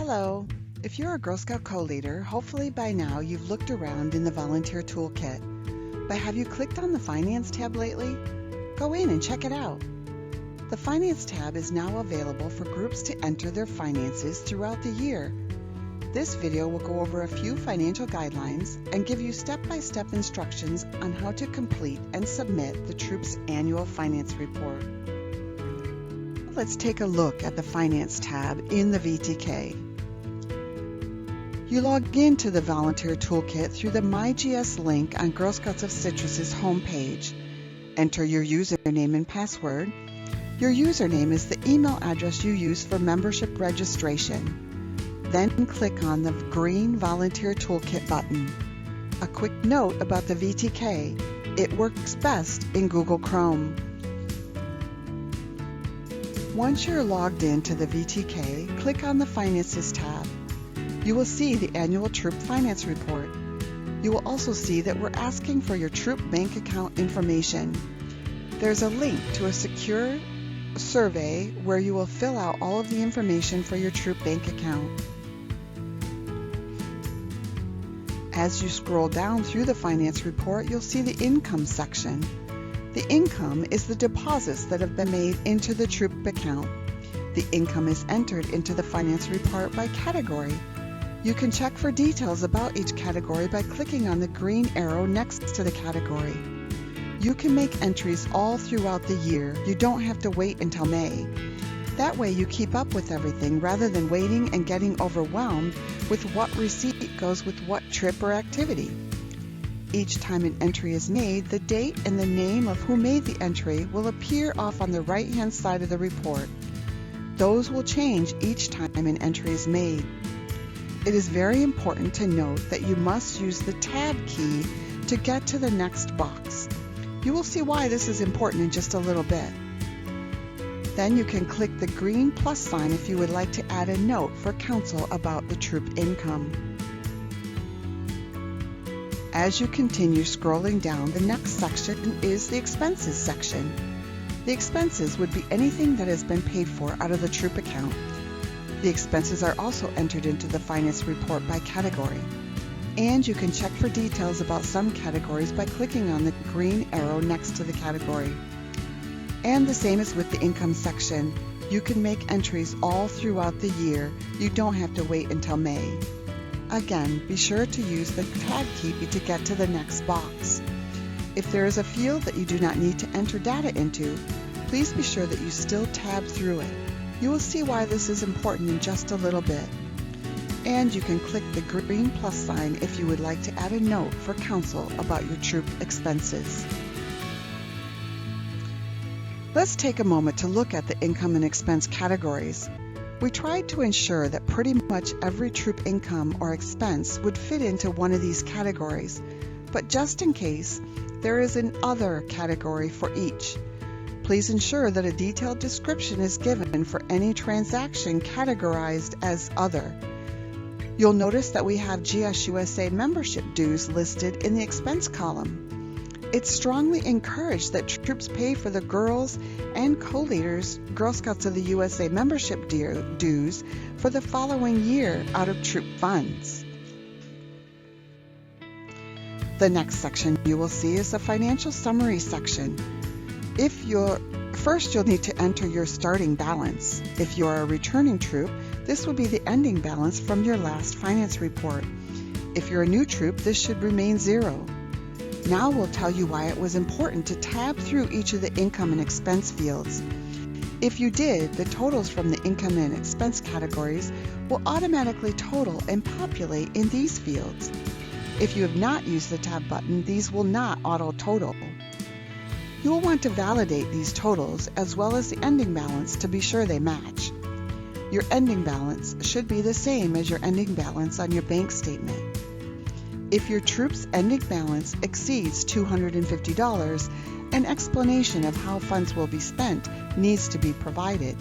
Hello! If you're a Girl Scout co-leader, hopefully by now you've looked around in the Volunteer Toolkit. But have you clicked on the Finance tab lately? Go in and check it out. The Finance tab is now available for groups to enter their finances throughout the year. This video will go over a few financial guidelines and give you step-by-step instructions on how to complete and submit the Troop's annual finance report. Let's take a look at the Finance tab in the VTK. You log into the Volunteer Toolkit through the MyGS link on Girl Scouts of Citrus's homepage. Enter your username and password. Your username is the email address you use for membership registration. Then click on the green Volunteer Toolkit button. A quick note about the VTK: it works best in Google Chrome. Once you're logged into the VTK, click on the Finances tab. You will see the annual Troop Finance Report. You will also see that we're asking for your Troop bank account information. There's a link to a secure survey where you will fill out all of the information for your Troop bank account. As you scroll down through the Finance Report, you'll see the Income section. The income is the deposits that have been made into the Troop account. The income is entered into the Finance Report by category. You can check for details about each category by clicking on the green arrow next to the category. You can make entries all throughout the year. You don't have to wait until May. That way you keep up with everything rather than waiting and getting overwhelmed with what receipt goes with what trip or activity. Each time an entry is made, the date and the name of who made the entry will appear off on the right-hand side of the report. Those will change each time an entry is made. It is very important to note that you must use the Tab key to get to the next box. You will see why this is important in just a little bit. Then you can click the green plus sign if you would like to add a note for counsel about the Troop income. As you continue scrolling down, the next section is the Expenses section. The expenses would be anything that has been paid for out of the Troop account. The expenses are also entered into the Finance Report by category. And you can check for details about some categories by clicking on the green arrow next to the category. And the same as with the Income section. You can make entries all throughout the year. You don't have to wait until May. Again, be sure to use the Tab key to get to the next box. If there is a field that you do not need to enter data into, please be sure that you still tab through it. You will see why this is important in just a little bit. And you can click the green plus sign if you would like to add a note for counsel about your Troop expenses. Let's take a moment to look at the income and expense categories. We tried to ensure that pretty much every Troop income or expense would fit into one of these categories, but just in case, there is an Other category for each. Please ensure that a detailed description is given for any transaction categorized as Other. You'll notice that we have GSUSA membership dues listed in the expense column. It's strongly encouraged that Troops pay for the girls and co-leaders Girl Scouts of the USA membership dues for the following year out of Troop funds. The next section you will see is the Financial Summary section. First, you'll need to enter your starting balance. If you are a returning Troop, this will be the ending balance from your last finance report. If you're a new Troop, this should remain 0. Now we'll tell you why it was important to tab through each of the income and expense fields. If you did, the totals from the income and expense categories will automatically total and populate in these fields. If you have not used the tab button, these will not auto-total. You will want to validate these totals as well as the ending balance to be sure they match. Your ending balance should be the same as your ending balance on your bank statement. If your Troop's ending balance exceeds $250, an explanation of how funds will be spent needs to be provided.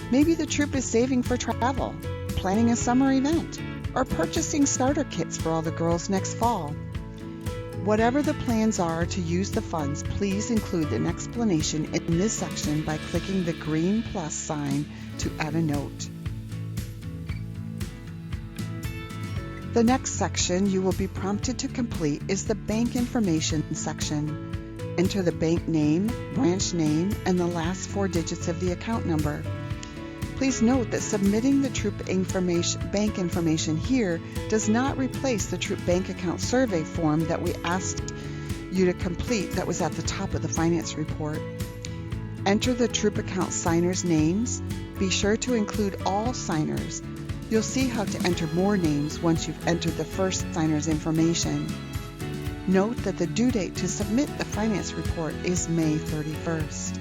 Maybe the Troop is saving for travel, planning a summer event, or purchasing starter kits for all the girls next fall. Whatever the plans are to use the funds, please include an explanation in this section by clicking the green plus sign to add a note. The next section you will be prompted to complete is the bank information section. Enter the bank name, branch name, and the last 4 digits of the account number. Please note that submitting the Troop bank information here does not replace the Troop bank account survey form that we asked you to complete that was at the top of the finance report. Enter the Troop account signers' names. Be sure to include all signers. You'll see how to enter more names once you've entered the first signer's information. Note that the due date to submit the finance report is May 31st.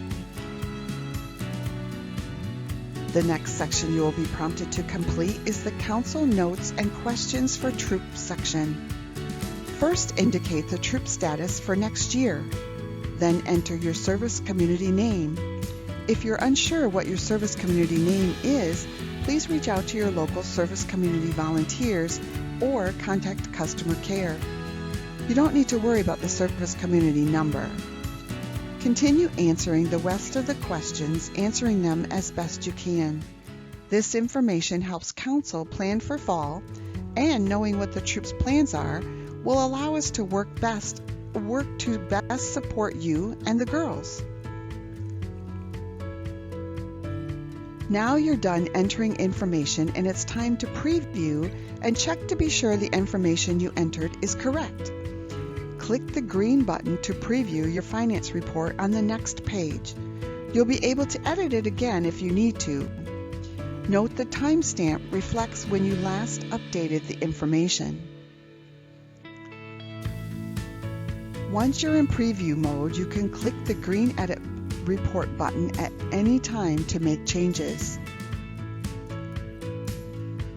The next section you will be prompted to complete is the Council Notes and Questions for Troop section. First, indicate the Troop status for next year. Then enter your service community name. If you're unsure what your service community name is, please reach out to your local service community volunteers or contact customer care. You don't need to worry about the service community number. Continue answering the rest of the questions, answering them as best you can. This information helps Council plan for fall, and knowing what the Troop's plans are will allow us to work to best support you and the girls. Now you're done entering information, and it's time to preview and check to be sure the information you entered is correct. Click the green button to preview your finance report on the next page. You'll be able to edit it again if you need to. Note the timestamp reflects when you last updated the information. Once you're in preview mode, you can click the green Edit Report button at any time to make changes.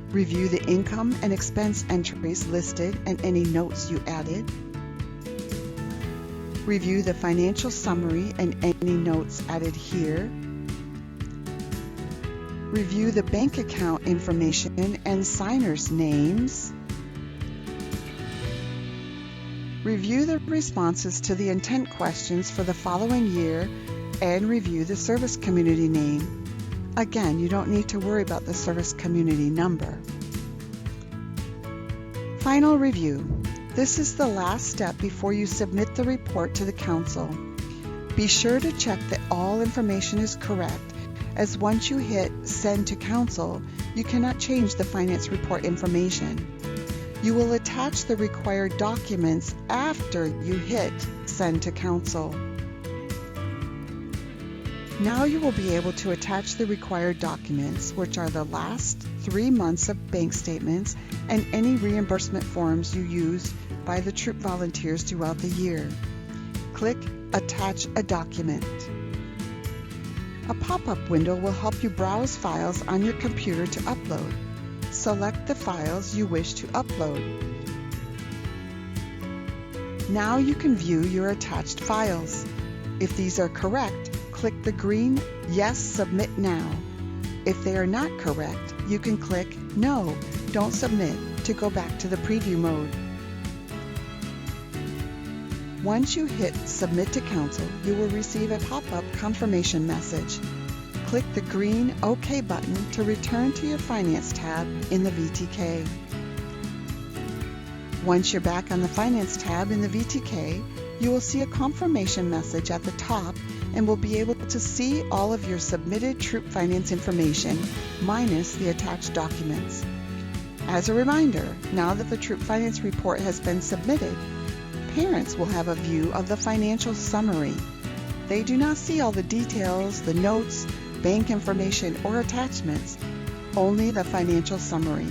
Review the income and expense entries listed and any notes you added. Review the financial summary and any notes added here. Review the bank account information and signers' names. Review the responses to the intent questions for the following year and review the service community name. Again, you don't need to worry about the service community number. Final review. This is the last step before you submit the report to the Council. Be sure to check that all information is correct, as once you hit Send to Council, you cannot change the finance report information. You will attach the required documents after you hit Send to Council. Now you will be able to attach the required documents, which are the last 3 months of bank statements and any reimbursement forms you used by the Troop volunteers throughout the year. Click Attach a Document. A pop-up window will help you browse files on your computer to upload. Select the files you wish to upload. Now you can view your attached files. If these are correct, click the green Yes, Submit Now. If they are not correct, you can click No, Don't Submit to go back to the preview mode. Once you hit Submit to Council, you will receive a pop-up confirmation message. Click the green OK button to return to your Finance tab in the VTK. Once you're back on the Finance tab in the VTK, you will see a confirmation message at the top and will be able to see all of your submitted Troop Finance information minus the attached documents. As a reminder, now that the Troop Finance report has been submitted, parents will have a view of the financial summary. They do not see all the details, the notes, bank information, or attachments, only the financial summary.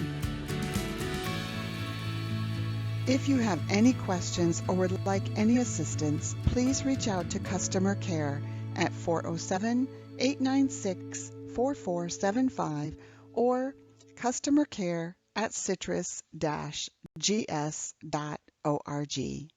If you have any questions or would like any assistance, please reach out to customer care at 407-896-4475 or customercare@citrus-gs.org.